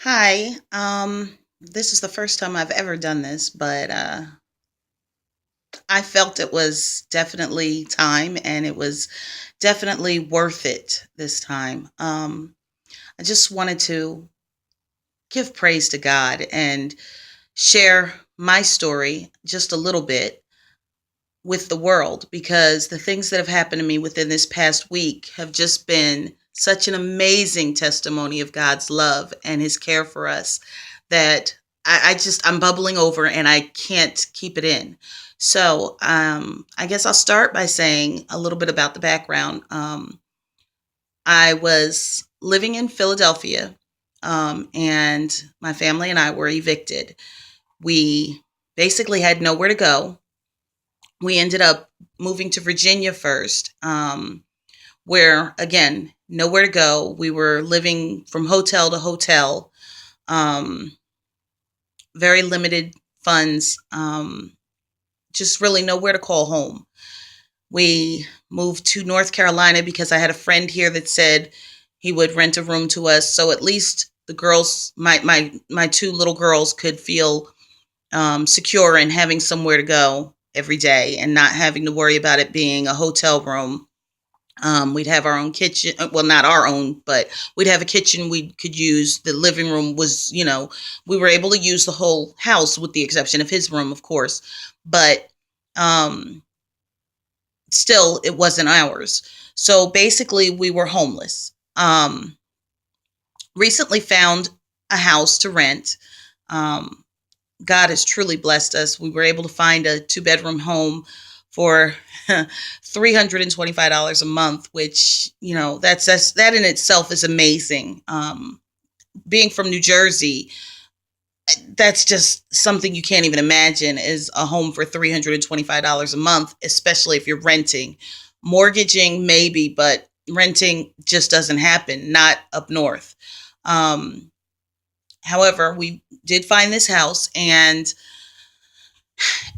Hi. This is the first time I've ever done this, but I felt it was definitely time and it was definitely worth it this time. I just wanted to give praise to God and share my story just a little bit with the world because the things that have happened to me within this past week have just been such an amazing testimony of God's love and his care for us that I'm bubbling over and I can't keep it in. So I guess I'll start by saying a little bit about the background. I was living in Philadelphia, and my family and I were evicted. We basically had nowhere to go. We ended up moving to Virginia first, where, again, nowhere to go. We were living from hotel to hotel, um, very limited funds, just really nowhere to call home. We moved to North Carolina because I had a friend here that said he would rent a room to us. So at least the girls, my two little girls, could feel secure in having somewhere to go every day and not having to worry about it being a hotel room. We'd have our own kitchen. Well, not our own, but we'd have a kitchen we could use. The living room was, we were able to use the whole house with the exception of his room, of course. But um, still, it wasn't ours. So basically, we were homeless. Recently found a house to rent. Um, God has truly blessed us. We were able to find a two-bedroom home for $325 a month, which, that in itself is amazing. Being from New Jersey, that's just something you can't even imagine is a home for $325 a month, especially if you're renting. Mortgaging, maybe, but renting just doesn't happen, not up north. Um, However, we did find this house, and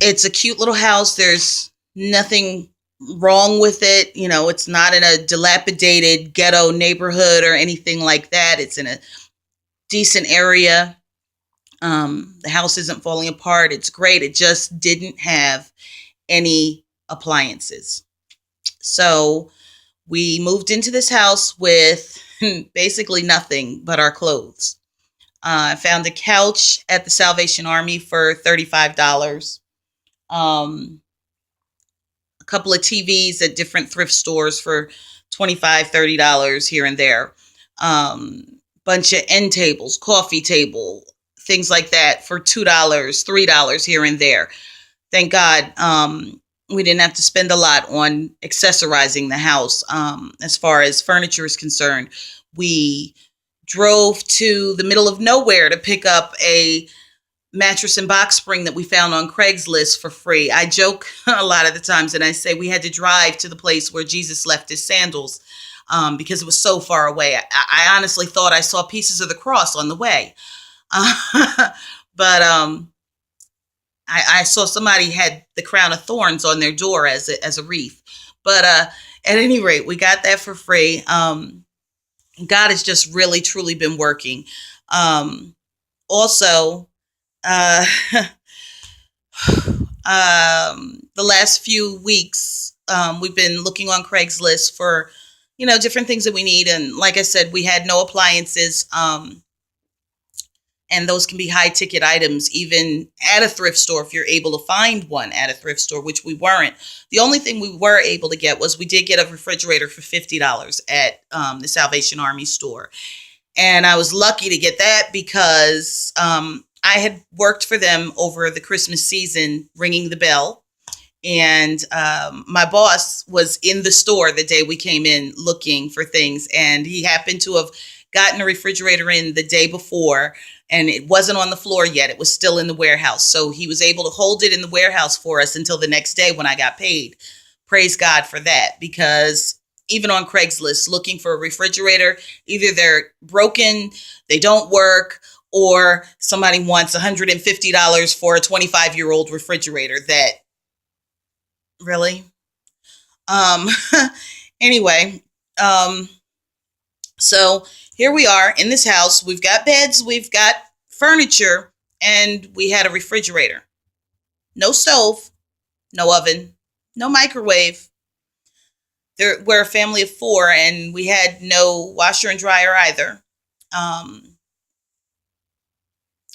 it's a cute little house. There's nothing wrong with it. It's not in a dilapidated ghetto neighborhood or anything like that. It's in a decent area. The house isn't falling apart. It's great. It just didn't have any appliances. So we moved into this house with basically nothing but our clothes. I found a couch at the Salvation Army for $35. Um, a couple of TVs at different thrift stores for $25, $30 here and there. Bunch of end tables, coffee table, things like that for $2, $3 here and there. Thank God we didn't have to spend a lot on accessorizing the house. As far as furniture is concerned, we drove to the middle of nowhere to pick up a mattress and box spring that we found on Craigslist for free. I joke a lot of the times and I say we had to drive to the place where Jesus left his sandals because it was so far away. I honestly thought I saw pieces of the cross on the way. But I saw somebody had the crown of thorns on their door as a wreath. But at any rate, we got that for free. God has just really, truly been working. Also, uh, the last few weeks, we've been looking on Craigslist for, different things that we need. And like I said, we had no appliances. And those can be high ticket items, even at a thrift store, if you're able to find one at a thrift store, which we weren't. The only thing we were able to get was we did get a refrigerator for $50 at the Salvation Army store. And I was lucky to get that because I had worked for them over the Christmas season, ringing the bell. And my boss was in the store the day we came in looking for things. And he happened to have gotten a refrigerator in the day before, and it wasn't on the floor yet. It was still in the warehouse. So he was able to hold it in the warehouse for us until the next day when I got paid. Praise God for that, because even on Craigslist, looking for a refrigerator, either they're broken, they don't work, or somebody wants $150 for a 25-year-old refrigerator that really. Um, anyway, um, So here we are in this house. We've got beds, we've got furniture, and we had a refrigerator. No stove, no oven, no microwave. We're a family of four, and we had no washer and dryer either. Um,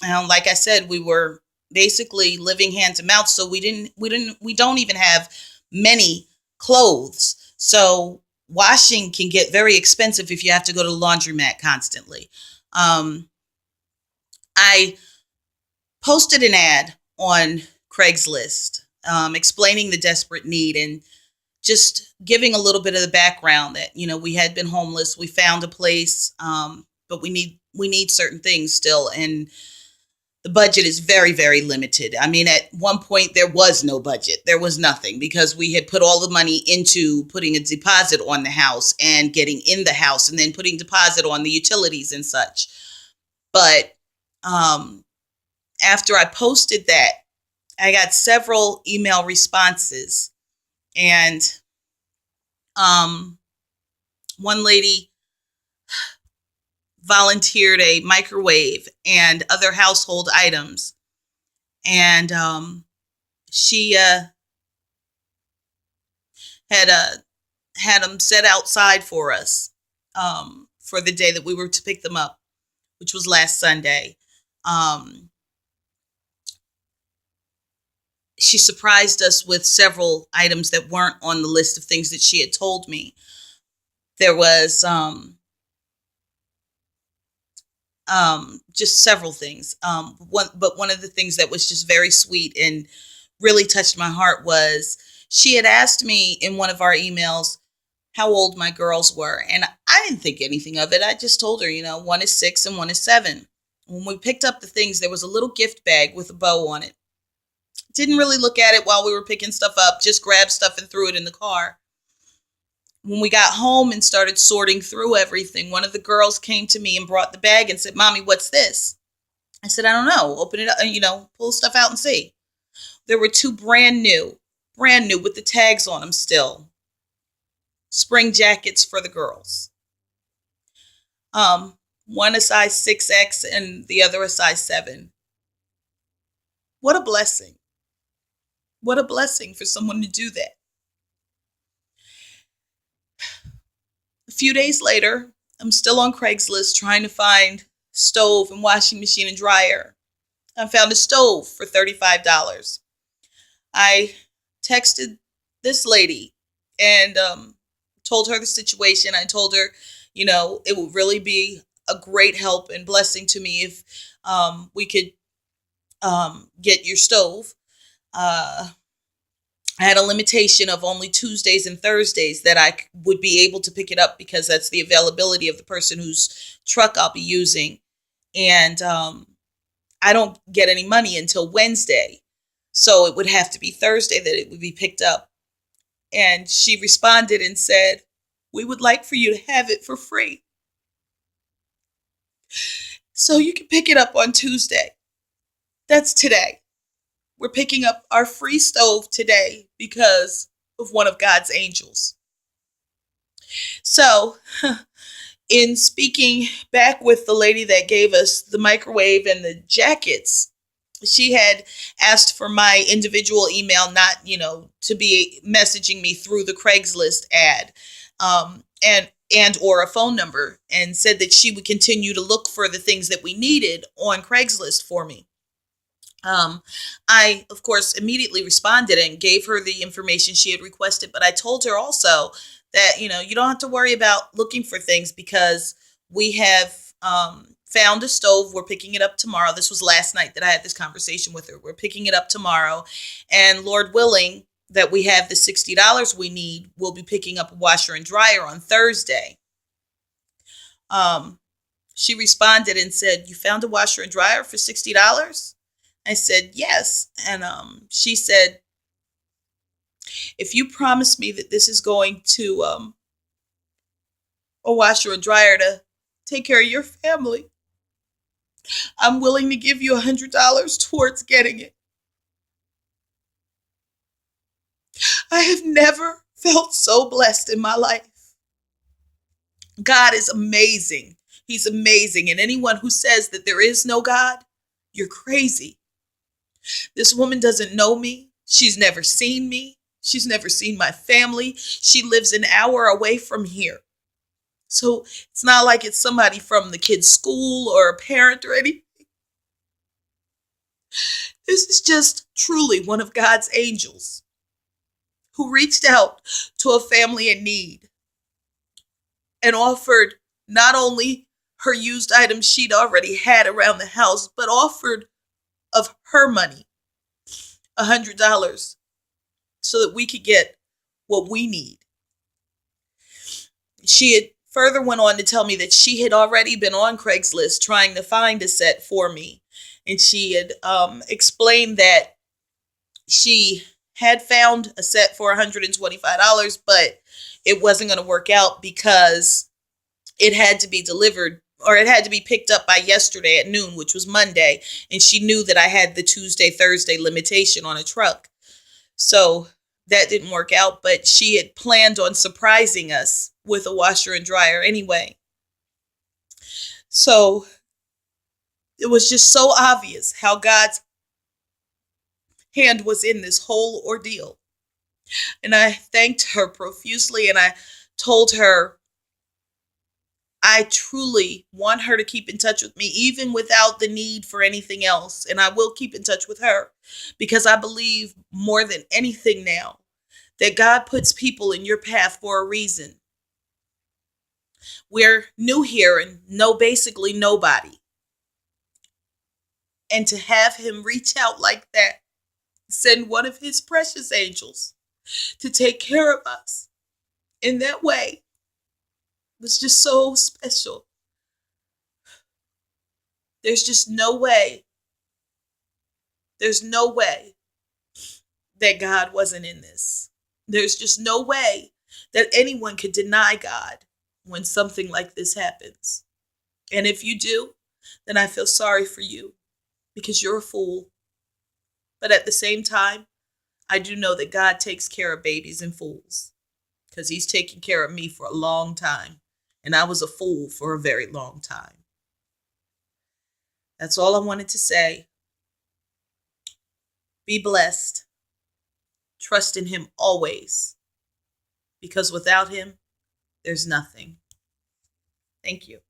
and like I said, we were basically living hand to mouth, so we don't even have many clothes. So washing can get very expensive if you have to go to the laundromat constantly. Um, I posted an ad on Craigslist, explaining the desperate need and just giving a little bit of the background that we had been homeless. We found a place, but we need certain things still, and the budget is very, very limited. I mean, at one point there was no budget. There was nothing because we had put all the money into putting a deposit on the house and getting in the house and then putting deposit on the utilities and such. But um, after I posted that, I got several email responses, and um, one lady volunteered a microwave and other household items, and she had had them set outside for us for the day that we were to pick them up, which was last Sunday. Um, she surprised us with several items that weren't on the list of things that she had told me. There was just several things. One of the things that was just very sweet and really touched my heart was she had asked me in one of our emails how old my girls were, and I didn't think anything of it. I just told her, one is 6 and one is 7. When we picked up the things, there was a little gift bag with a bow on it. Didn't really look at it while we were picking stuff up, just grabbed stuff and threw it in the car. When we got home and started sorting through everything, one of the girls came to me and brought the bag and said, "Mommy, what's this?" I said, "I don't know. Open it up, pull stuff out and see." There were 2 brand new with the tags on them still. Spring jackets for the girls. One a size 6X and the other a size 7. What a blessing. What a blessing for someone to do that. A few days later, I'm still on Craigslist trying to find stove and washing machine and dryer. I found a stove for $35. I texted this lady and told her the situation. I told her, it would really be a great help and blessing to me if we could get your stove. I had a limitation of only Tuesdays and Thursdays that I would be able to pick it up because that's the availability of the person whose truck I'll be using. And I don't get any money until Wednesday. So it would have to be Thursday that it would be picked up. And she responded and said, "We would like for you to have it for free, so you can pick it up on Tuesday." That's today. We're picking up our free stove today because of one of God's angels. So, in speaking back with the lady that gave us the microwave and the jackets, she had asked for my individual email, not, to be messaging me through the Craigslist ad, and or a phone number, and said that she would continue to look for the things that we needed on Craigslist for me. I, of course, immediately responded and gave her the information she had requested, but I told her also that, you don't have to worry about looking for things because we have found a stove. We're picking it up tomorrow. This was last night that I had this conversation with her. We're picking it up tomorrow, and Lord willing that we have the $60 we need, we'll be picking up a washer and dryer on Thursday. She responded and said, "You found a washer and dryer for $60? I said, "Yes." And she said, "If you promise me that this is going to a washer and dryer to take care of your family, I'm willing to give you $100 towards getting it." I have never felt so blessed in my life. God is amazing. He's amazing. And anyone who says that there is no God, you're crazy. This woman doesn't know me. She's never seen me. She's never seen my family. She lives an hour away from here. So it's not like it's somebody from the kid's school or a parent or anything. This is just truly one of God's angels who reached out to a family in need and offered not only her used items she'd already had around the house, but offered of her money, $100, so that we could get what we need. She had further went on to tell me that she had already been on Craigslist trying to find a set for me. And she had explained that she had found a set for $125, but it wasn't going to work out because it had to be delivered, or it had to be picked up by yesterday at noon, which was Monday. And she knew that I had the Tuesday, Thursday limitation on a truck. So that didn't work out, but she had planned on surprising us with a washer and dryer anyway. So it was just so obvious how God's hand was in this whole ordeal. And I thanked her profusely, and I told her I truly want her to keep in touch with me, even without the need for anything else. And I will keep in touch with her because I believe more than anything now that God puts people in your path for a reason. We're new here and know basically nobody. And to have him reach out like that, send one of his precious angels to take care of us in that way, was just so special. There's just no way. There's no way that God wasn't in this. There's just no way that anyone could deny God when something like this happens. And if you do, then I feel sorry for you because you're a fool. But at the same time, I do know that God takes care of babies and fools because he's taken care of me for a long time. And I was a fool for a very long time. That's all I wanted to say. Be blessed. Trust in him always, because without him, there's nothing. Thank you.